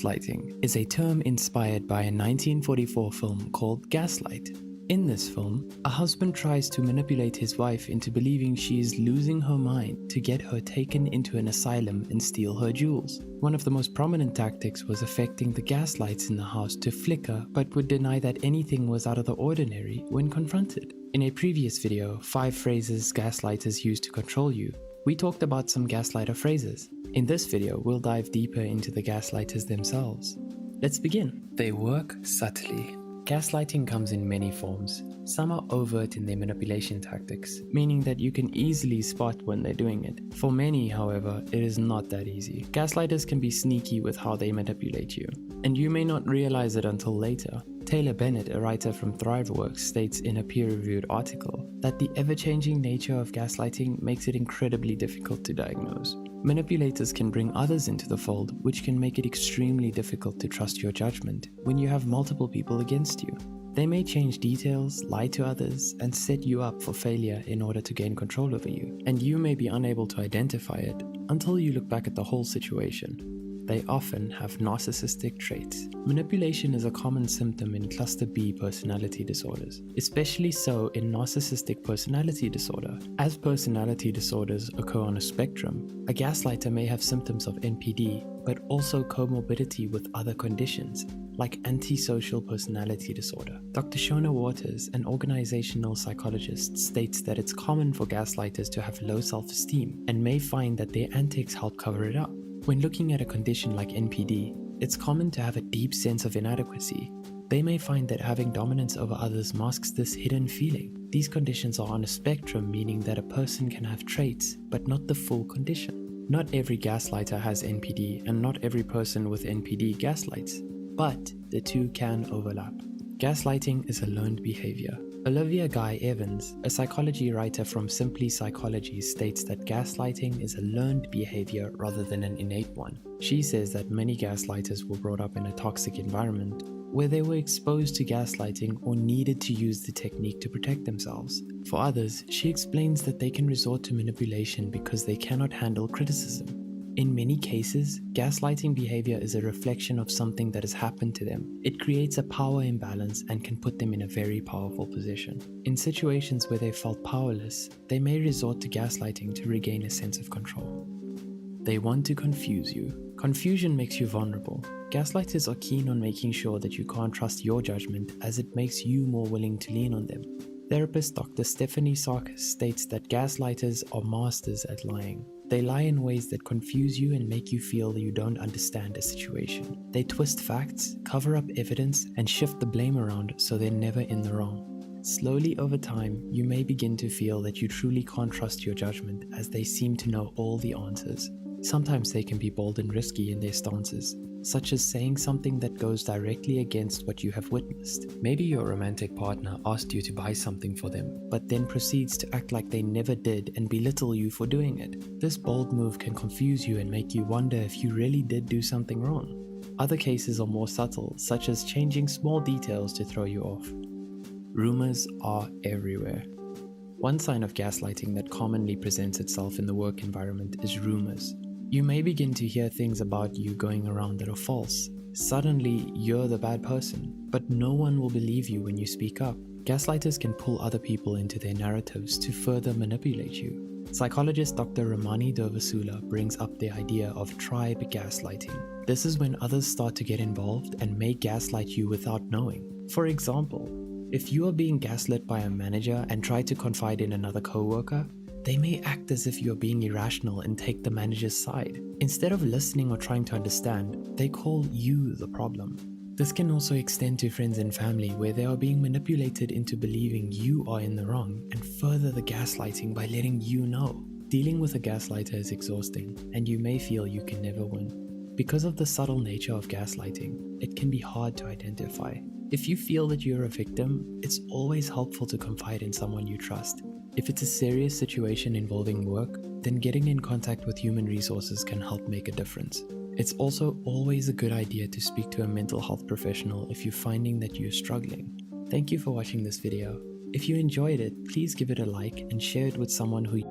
Gaslighting is a term inspired by a 1944 film called Gaslight. In this film, a husband tries to manipulate his wife into believing she is losing her mind to get her taken into an asylum and steal her jewels. One of the most prominent tactics was affecting the gas lights in the house to flicker, but would deny that anything was out of the ordinary when confronted. In a previous video, 5 phrases gaslighters use to control you, we talked about some gaslighter phrases. In this video, we'll dive deeper into the gaslighters themselves. Let's begin. They work subtly. Gaslighting comes in many forms. Some are overt in their manipulation tactics, meaning that you can easily spot when they're doing it. For many, however, it is not that easy. Gaslighters can be sneaky with how they manipulate you, and you may not realize it until later. Taylor Bennett, a writer from ThriveWorks, states in a peer-reviewed article that the ever-changing nature of gaslighting makes it incredibly difficult to diagnose. Manipulators can bring others into the fold, which can make it extremely difficult to trust your judgment when you have multiple people against you. They may change details, lie to others, and set you up for failure in order to gain control over you, and you may be unable to identify it until you look back at the whole situation. They often have narcissistic traits. Manipulation is a common symptom in cluster B personality disorders, especially so in narcissistic personality disorder. As personality disorders occur on a spectrum, a gaslighter may have symptoms of NPD, but also comorbidity with other conditions, like antisocial personality disorder. Dr. Shona Waters, an organizational psychologist, states that it's common for gaslighters to have low self-esteem and may find that their antics help cover it up. When looking at a condition like NPD, it's common to have a deep sense of inadequacy. They may find that having dominance over others masks this hidden feeling. These conditions are on a spectrum, meaning that a person can have traits, but not the full condition. Not every gaslighter has NPD, and not every person with NPD gaslights, but the two can overlap. Gaslighting is a learned behavior. Olivia Guy Evans, a psychology writer from Simply Psychology, states that gaslighting is a learned behavior rather than an innate one. She says that many gaslighters were brought up in a toxic environment where they were exposed to gaslighting or needed to use the technique to protect themselves. For others, she explains that they can resort to manipulation because they cannot handle criticism. In many cases, gaslighting behavior is a reflection of something that has happened to them. It creates a power imbalance and can put them in a very powerful position. In situations where they felt powerless, they may resort to gaslighting to regain a sense of control. They want to confuse you. Confusion makes you vulnerable. Gaslighters are keen on making sure that you can't trust your judgment, as it makes you more willing to lean on them. Therapist Dr. Stephanie Sarkis states that gaslighters are masters at lying. They lie in ways that confuse you and make you feel that you don't understand a situation. They twist facts, cover up evidence, and shift the blame around so they're never in the wrong. Slowly over time, you may begin to feel that you truly can't trust your judgment, as they seem to know all the answers. Sometimes they can be bold and risky in their stances, such as saying something that goes directly against what you have witnessed. Maybe your romantic partner asked you to buy something for them, but then proceeds to act like they never did and belittle you for doing it. This bold move can confuse you and make you wonder if you really did do something wrong. Other cases are more subtle, such as changing small details to throw you off. Rumors are everywhere. One sign of gaslighting that commonly presents itself in the work environment is rumors. You may begin to hear things about you going around that are false. Suddenly, you're the bad person, but no one will believe you when you speak up. Gaslighters can pull other people into their narratives to further manipulate you. Psychologist Dr. Ramani Durvasula brings up the idea of tribe gaslighting. This is when others start to get involved and may gaslight you without knowing. For example, if you are being gaslit by a manager and try to confide in another coworker, they may act as if you're being irrational and take the manager's side. Instead of listening or trying to understand, they call you the problem. This can also extend to friends and family, where they are being manipulated into believing you are in the wrong and further the gaslighting by letting you know. Dealing with a gaslighter is exhausting, and you may feel you can never win. Because of the subtle nature of gaslighting, it can be hard to identify. If you feel that you're a victim, it's always helpful to confide in someone you trust. If it's a serious situation involving work, then getting in contact with human resources can help make a difference. It's also always a good idea to speak to a mental health professional if you're finding that you're struggling. Thank you for watching this video. If you enjoyed it, please give it a like and share it with someone who